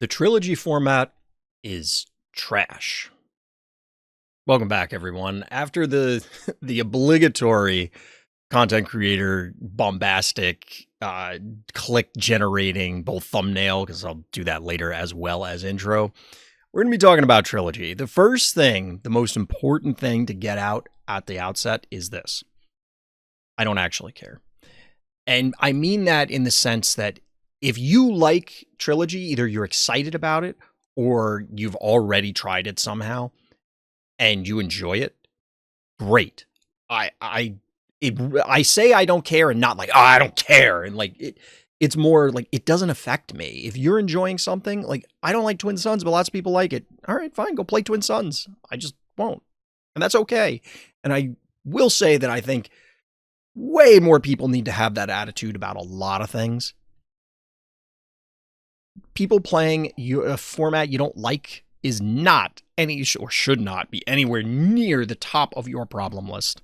The trilogy format is trash. Welcome back, everyone. After the the obligatory content creator bombastic click generating both thumbnail, because I'll do that later, as well as intro, we're going to be talking about Trilogy. The first thing, the most important thing to get out at the outset is this: I don't actually care. And I mean that in the sense that if you like Trilogy, either you're excited about it or you've already tried it somehow and you enjoy it, great. I say I don't care, and not like, oh, I don't care, and like it's more like it doesn't affect me. If you're enjoying something, like I don't like Twin Suns, but lots of people like it. All right, fine, go play Twin Suns. I just won't. And that's okay. And I will say that I think way more people need to have that attitude about a lot of things. People playing a format you don't like is not or should not be anywhere near the top of your problem list,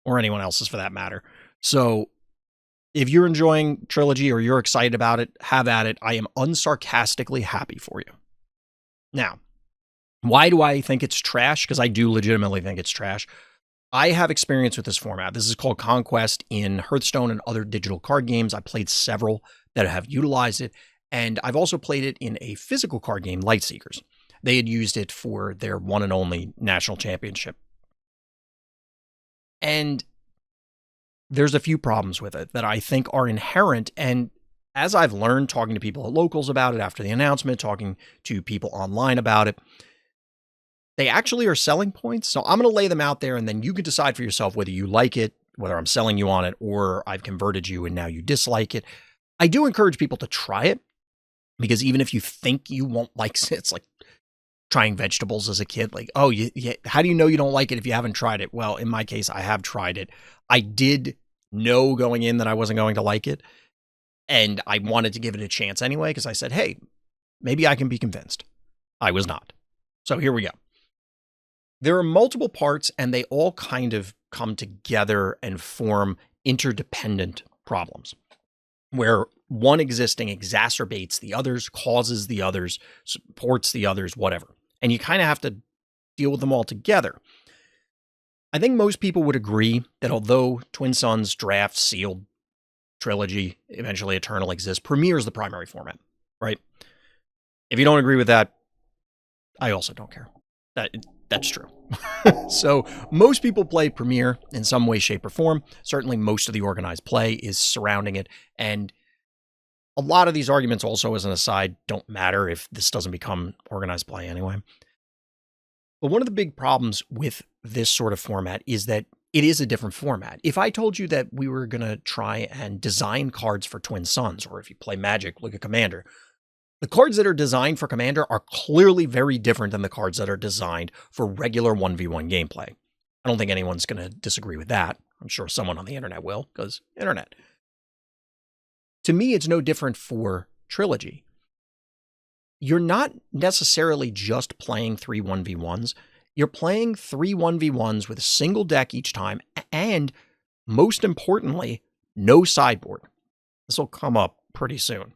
or anyone else's for that matter. So if you're enjoying Trilogy or you're excited about it, have at it. I am unsarcastically happy for you. Now, why do I think it's trash? Because I do legitimately think it's trash. I have experience with this format. This is called Conquest in Hearthstone and other digital card games. I played several that have utilized it, and I've also played it in a physical card game, Lightseekers. They had used it for their one and only national championship. And there's a few problems with it that I think are inherent. And as I've learned, talking to people at locals about it after the announcement, talking to people online about it, they actually are selling points. So I'm going to lay them out there, and then you can decide for yourself whether you like it, whether I'm selling you on it, or I've converted you and now you dislike it. I do encourage people to try it, because even if you think you won't like it, it's like trying vegetables as a kid. Like, oh, how do you know you don't like it if you haven't tried it? Well, in my case, I have tried it. I did know going in that I wasn't going to like it, and I wanted to give it a chance anyway, because I said, hey, maybe I can be convinced. I was not. So here we go. There are multiple parts, and they all kind of come together and form interdependent problems, where one existing exacerbates the others, causes the others, supports the others, whatever. And you kind of have to deal with them all together. I think most people would agree that although Twin Suns, Draft, Sealed, Trilogy, eventually Eternal exists, Premier is the primary format, right? If you don't agree with that, I also don't care. That's true. So most people play Premier in some way, shape, or form. Certainly most of the organized play is surrounding it. And a lot of these arguments also, as an aside, don't matter if this doesn't become organized play anyway. But one of the big problems with this sort of format is that it is a different format. If I told you that we were going to try and design cards for Twin Suns, or if you play Magic, look at Commander, the cards that are designed for Commander are clearly very different than the cards that are designed for regular 1v1 gameplay. I don't think anyone's going to disagree with that. I'm sure someone on the internet will, because internet. To me, it's no different for Trilogy. You're not necessarily just playing 3 1v1s. You're playing 3 1v1s with a single deck each time, and most importantly, no sideboard. This will come up pretty soon.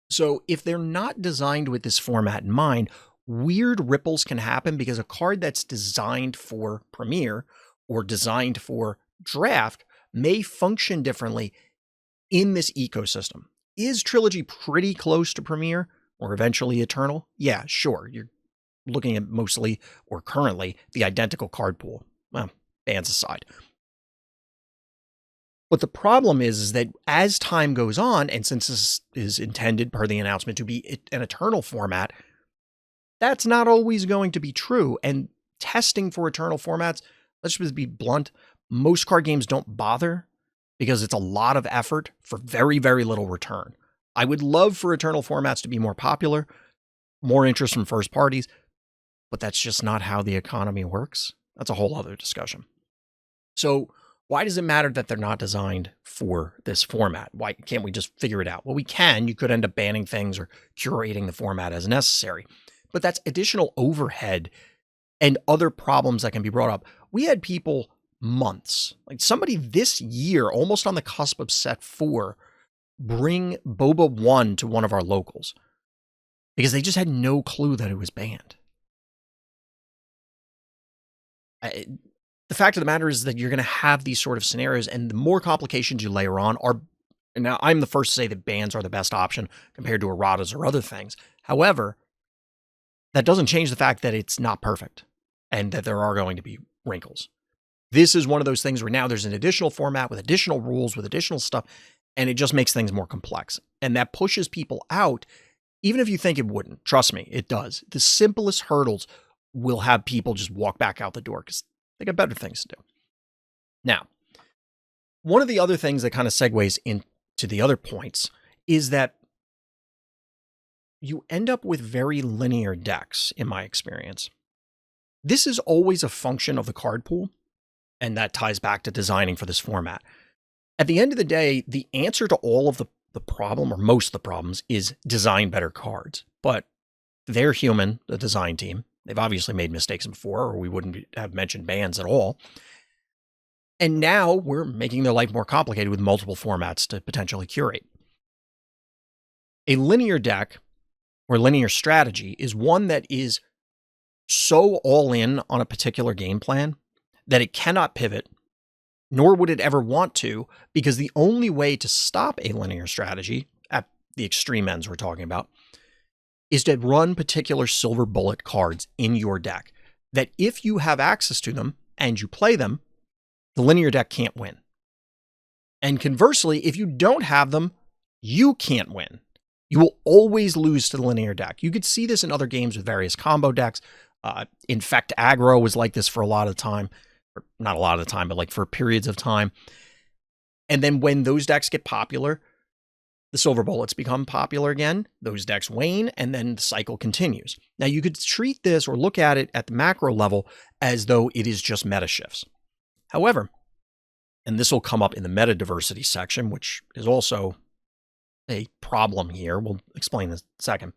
So if they're not designed with this format in mind, weird ripples can happen, because a card that's designed for Premier or designed for Draft may function differently in this ecosystem. Is Trilogy pretty close to Premier or eventually Eternal? Yeah, sure. You're looking at mostly, or currently, the identical card pool. Well, bans aside. But the problem is that as time goes on, and since this is intended per the announcement to be an Eternal format, that's not always going to be true. And testing for Eternal formats, let's just be blunt, most card games don't bother, because it's a lot of effort for very, very little return. I would love for Eternal formats to be more popular, more interest from first parties, but that's just not how the economy works. That's a whole other discussion. So why does it matter that they're not designed for this format? Why can't we just figure it out? Well, we can. You could end up banning things or curating the format as necessary, but that's additional overhead and other problems that can be brought up. We had people months, like somebody this year, almost on the cusp of set 4, bring Boba 1 to one of our locals. because they just had no clue that it was banned. The fact of the matter is that you're going to have these sort of scenarios, and the more complications you layer on are. Now, I'm the first to say that bans are the best option compared to erratas or other things. However, that doesn't change the fact that it's not perfect and that there are going to be wrinkles. This is one of those things where now there's an additional format with additional rules, with additional stuff, and it just makes things more complex. And that pushes people out, even if you think it wouldn't. Trust me, it does. The simplest hurdles will have people just walk back out the door because they got better things to do. Now, one of the other things that kind of segues into the other points is that you end up with very linear decks, in my experience. This is always a function of the card pool, and that ties back to designing for this format. At the end of the day, the answer to all of the problem, or most of the problems, is design better cards. But they're human, the design team. They've obviously made mistakes before, or we wouldn't have mentioned bans at all. And now we're making their life more complicated with multiple formats to potentially curate. A linear deck or linear strategy is one that is so all in on a particular game plan that it cannot pivot, nor would it ever want to, because the only way to stop a linear strategy, at the extreme ends we're talking about, is to run particular silver bullet cards in your deck that if you have access to them and you play them, the linear deck can't win. And conversely, if you don't have them, you can't win. You will always lose to the linear deck. You could see this in other games with various combo decks. Infect Aggro was like this for a lot of time. Or not a lot of the time, but like for periods of time. And then when those decks get popular, the silver bullets become popular again. Those decks wane, and then the cycle continues. Now, you could treat this or look at it at the macro level as though it is just meta shifts. However, and this will come up in the meta diversity section, which is also a problem here. We'll explain this in a second.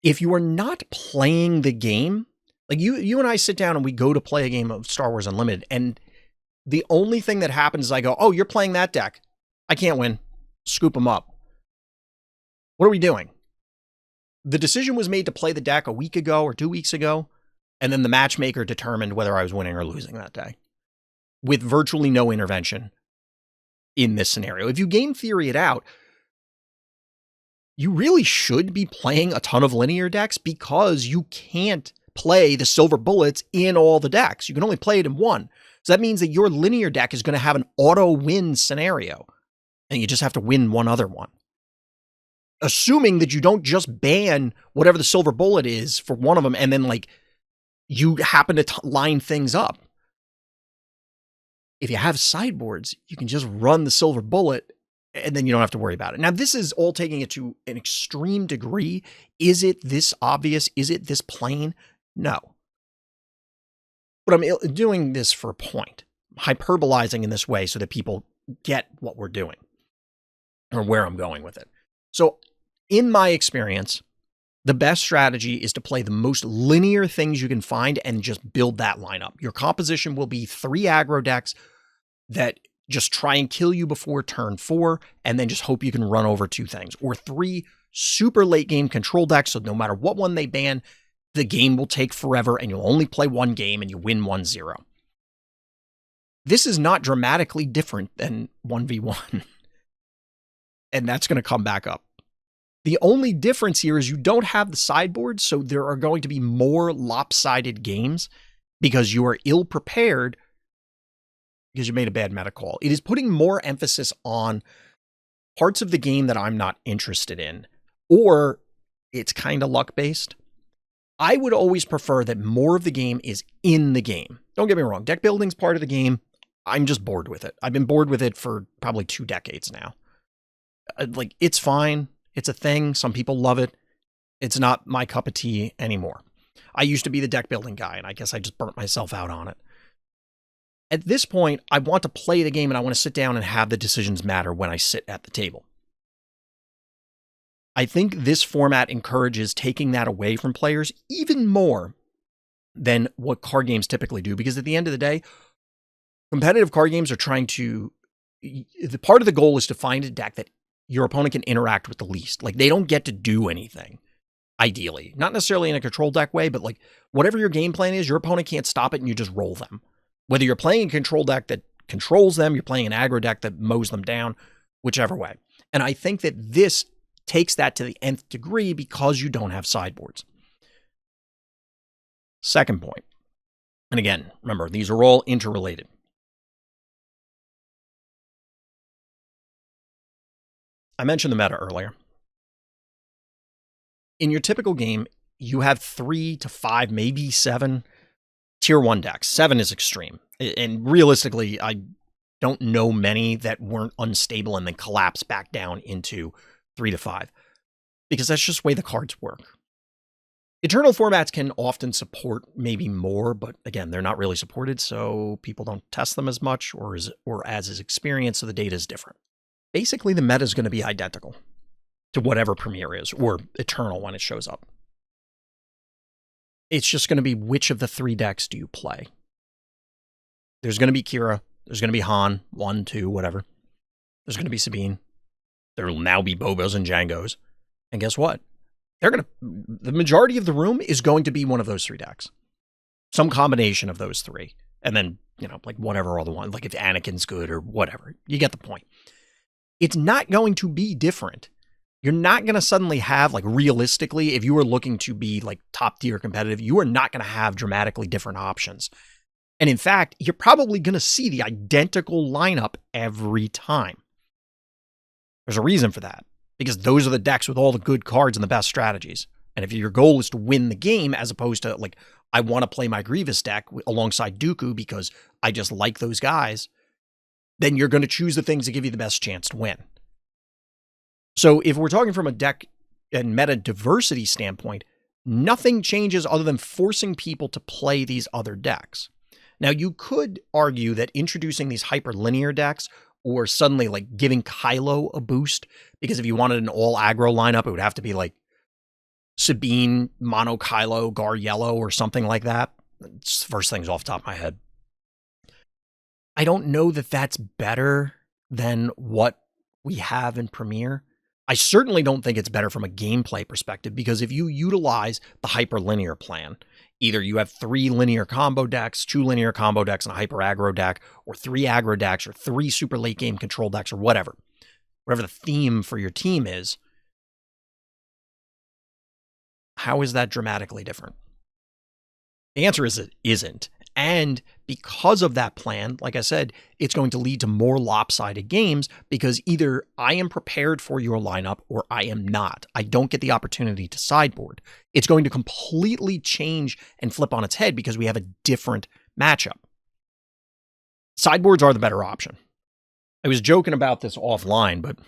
If you are not playing the game, like you and I sit down and we go to play a game of Star Wars Unlimited, and the only thing that happens is I go, oh, you're playing that deck. I can't win. Scoop them up. What are we doing? The decision was made to play the deck a week ago or 2 weeks ago, and then the matchmaker determined whether I was winning or losing that day with virtually no intervention in this scenario. If you game theory it out, you really should be playing a ton of linear decks because you can't play the silver bullets in all the decks. You can only play it in one. So that means that your linear deck is going to have an auto win scenario, and you just have to win one other one. Assuming that you don't just ban whatever the silver bullet is for one of them, and then like you happen to line things up. If you have sideboards, you can just run the silver bullet and then you don't have to worry about it. Now, this is all taking it to an extreme degree. Is it this obvious? Is it this plain? No. But I'm doing this for a point, hyperbolizing in this way so that people get what we're doing or where I'm going with it. So in my experience, the best strategy is to play the most linear things you can find and just build that lineup. Your composition will be 3 aggro decks that just try and kill you before turn 4 and then just hope you can run over 2 things. Or 3 super late game control decks, so no matter what one they ban, the game will take forever and you'll only play 1 game and you win 1-0. This is not dramatically different than 1v1. And that's going to come back up. The only difference here is you don't have the sideboard, so there are going to be more lopsided games because you are ill-prepared because you made a bad meta call. It is putting more emphasis on parts of the game that I'm not interested in, or it's kind of luck-based. I would always prefer that more of the game is in the game. Don't get me wrong, deck building's part of the game. I'm just bored with it. I've been bored with it for probably 2 decades now. Like, it's fine. It's a thing. Some people love it. It's not my cup of tea anymore. I used to be the deck building guy, and I guess I just burnt myself out on it. At this point, I want to play the game, and I want to sit down and have the decisions matter when I sit at the table. I think this format encourages taking that away from players even more than what card games typically do, because at the end of the day, competitive card games are trying to... The part of the goal is to find a deck that your opponent can interact with the least. Like, they don't get to do anything, ideally. Not necessarily in a control deck way, but like whatever your game plan is, your opponent can't stop it and you just roll them. Whether you're playing a control deck that controls them, you're playing an aggro deck that mows them down, whichever way. And I think that this takes that to the nth degree because you don't have sideboards. Second point. And again, remember, these are all interrelated. I mentioned the meta earlier. In your typical game, you have 3 to 5, maybe 7 tier 1 decks. 7 is extreme. And realistically, I don't know many that weren't unstable and then collapse back down into 3 to 5. Because that's just the way the cards work. Eternal formats can often support maybe more, but again, they're not really supported, so people don't test them as much or as is experienced, so the data is different. Basically, the meta is going to be identical to whatever Premier is, or Eternal when it shows up. It's just going to be which of the 3 decks do you play. There's going to be Kira, there's going to be Han, 1, 2, whatever. There's going to be Sabine. There will now be Bobos and Jangos. And guess what? The majority of the room is going to be one of those 3 decks. Some combination of those 3. And then, like whatever other one, like if Anakin's good or whatever. You get the point. It's not going to be different. You're not going to suddenly have, like, realistically, if you were looking to be like top tier competitive, you are not going to have dramatically different options. And in fact, you're probably going to see the identical lineup every time. There's a reason for that. Because those are the decks with all the good cards and the best strategies. And if your goal is to win the game, as opposed to, like, I want to play my Grievous deck alongside Dooku because I just like those guys, then you're going to choose the things that give you the best chance to win. So if we're talking from a deck and meta diversity standpoint, nothing changes other than forcing people to play these other decks. Now, you could argue that introducing these hyperlinear decks or suddenly like giving Kylo a boost, because if you wanted an all aggro lineup, it would have to be like Sabine, Mono Kylo, Gar Yellow, or something like that. It's the first things off the top of my head. I don't know that that's better than what we have in Premier. I certainly don't think it's better from a gameplay perspective, because if you utilize the hyperlinear plan, either you have 3 linear combo decks, 2 linear combo decks, and a hyper aggro deck, or 3 aggro decks, or 3 super late game control decks, or whatever the theme for your team is, how is that dramatically different? The answer is it isn't. And because of that plan, like I said, it's going to lead to more lopsided games because either I am prepared for your lineup or I am not. I don't get the opportunity to sideboard. It's going to completely change and flip on its head because we have a different matchup. Sideboards are the better option. I was joking about this offline, but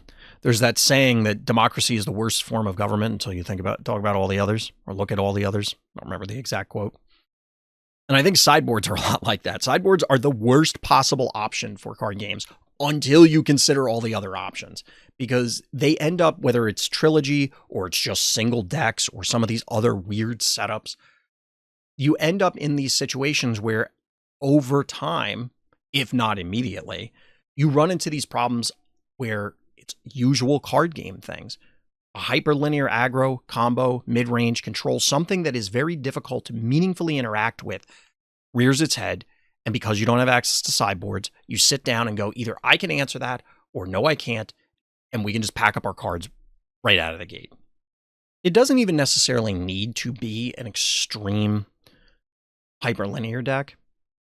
there's that saying that democracy is the worst form of government until you talk about all the others or look at all the others. I don't remember the exact quote. And I think sideboards are a lot like that. Sideboards are the worst possible option for card games until you consider all the other options, because they end up, whether it's Trilogy or it's just single decks or some of these other weird setups, you end up in these situations where over time, if not immediately, you run into these problems where it's usual card game things. A hyperlinear aggro, combo, mid-range control, something that is very difficult to meaningfully interact with, rears its head, and because you don't have access to sideboards, you sit down and go, either I can answer that, or no, I can't, and we can just pack up our cards right out of the gate. It doesn't even necessarily need to be an extreme hyperlinear deck.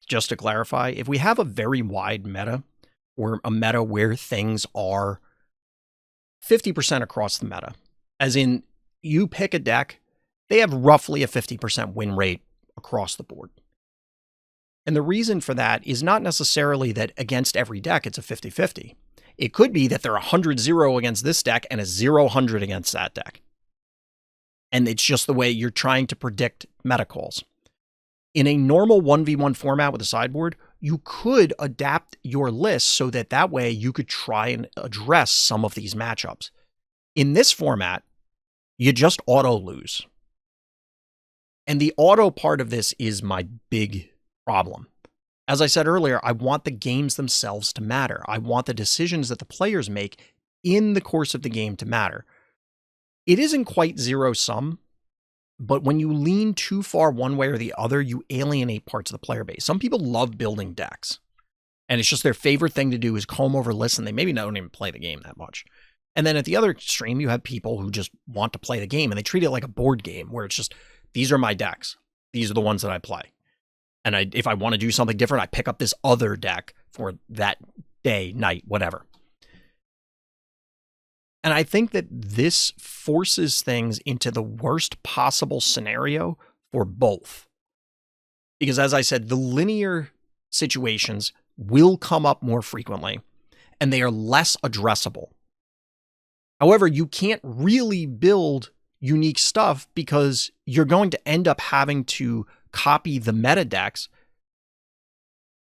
Just to clarify, if we have a very wide meta, or a meta where things are 50% across the meta, as in you pick a deck, they have roughly a 50% win rate across the board. And the reason for that is not necessarily that against every deck it's a 50-50. It could be that they're 100-0 against this deck and a 0-100 against that deck. And it's just the way you're trying to predict meta calls. In a normal 1v1 format with a sideboard, you could adapt your list so that way you could try and address some of these matchups. In this format, you just auto lose. And the auto part of this is my big problem. As I said earlier, I want the games themselves to matter. I want the decisions that the players make in the course of the game to matter. It isn't quite zero sum, but when you lean too far one way or the other, you alienate parts of the player base. Some people love building decks, and it's just their favorite thing to do is comb over lists, and they maybe don't even play the game that much. And then at the other extreme, you have people who just want to play the game, and they treat it like a board game where it's just, these are my decks. These are the ones that I play. And if I want to do something different, I pick up this other deck for that day, night, whatever. And I think that this forces things into the worst possible scenario for both. Because as I said, the linear situations will come up more frequently, and they are less addressable. However, you can't really build unique stuff because you're going to end up having to copy the meta decks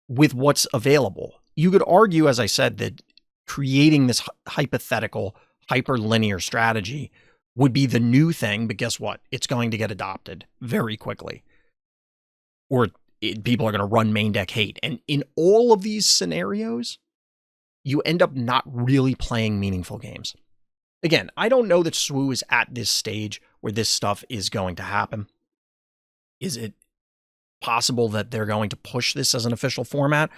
with what's available. You could argue, as I said, that creating this hypothetical hyperlinear strategy would be the new thing, but guess what? It's going to get adopted very quickly. Or people are going to run main deck hate. And in all of these scenarios, you end up not really playing meaningful games. Again, I don't know that SWU is at this stage where this stuff is going to happen. Is it possible that they're going to push this as an official format?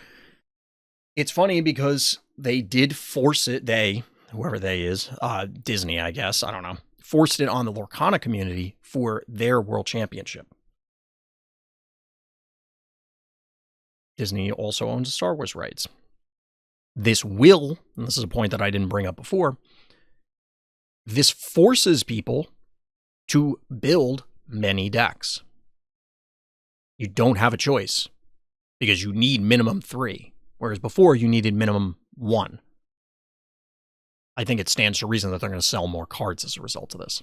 It's funny because they did force it, whoever they is, Disney, I guess, I don't know, forced it on the Lorcana community for their World Championship. Disney also owns Star Wars rights. This will, and this is a point that I didn't bring up before, this forces people to build many decks. You don't have a choice because you need minimum 3, whereas before you needed minimum 1. I think it stands to reason that they're going to sell more cards as a result of this.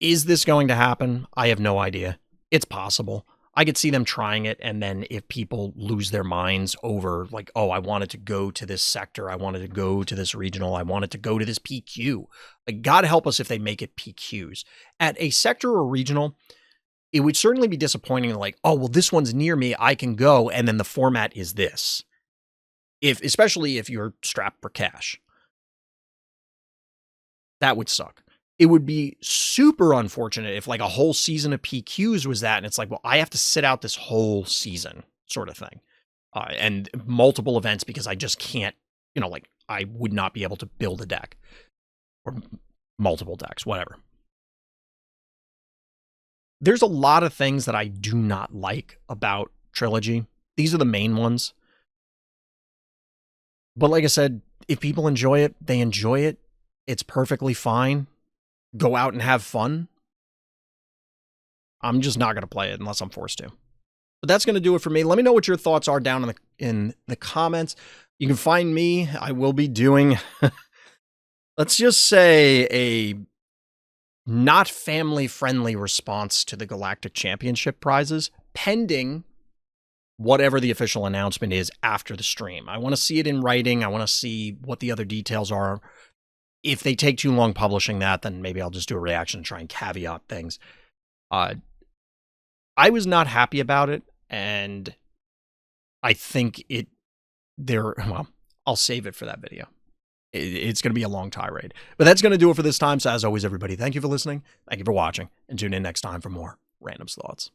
Is this going to happen? I have no idea. It's possible. I could see them trying it, and then if people lose their minds over, like, oh, I wanted to go to this sector, I wanted to go to this regional, I wanted to go to this PQ. Like, God help us if they make it PQs. At a sector or regional, it would certainly be disappointing, like, oh, well, this one's near me, I can go, and then the format is this. Especially if you're strapped for cash. That would suck. It would be super unfortunate if like a whole season of PQs was that, and it's like, well, I have to sit out this whole season sort of thing. And multiple events because I just can't, like I would not be able to build a deck or multiple decks, whatever. There's a lot of things that I do not like about Trilogy. These are the main ones. But like I said, if people enjoy it, they enjoy it. It's perfectly fine. Go out and have fun. I'm just not going to play it unless I'm forced to. But that's going to do it for me. Let me know what your thoughts are down in the comments. You can find me. I will be doing, let's just say, a not family-friendly response to the Galactic Championship prizes, pending whatever the official announcement is after the stream. I want to see it in writing. I want to see what the other details are. If they take too long publishing that, then maybe I'll just do a reaction and try and caveat things. I was not happy about it, and I think well, I'll save it for that video. It's going to be a long tirade. But that's going to do it for this time. So as always, everybody, thank you for listening. Thank you for watching, and tune in next time for more Random's Thoughts.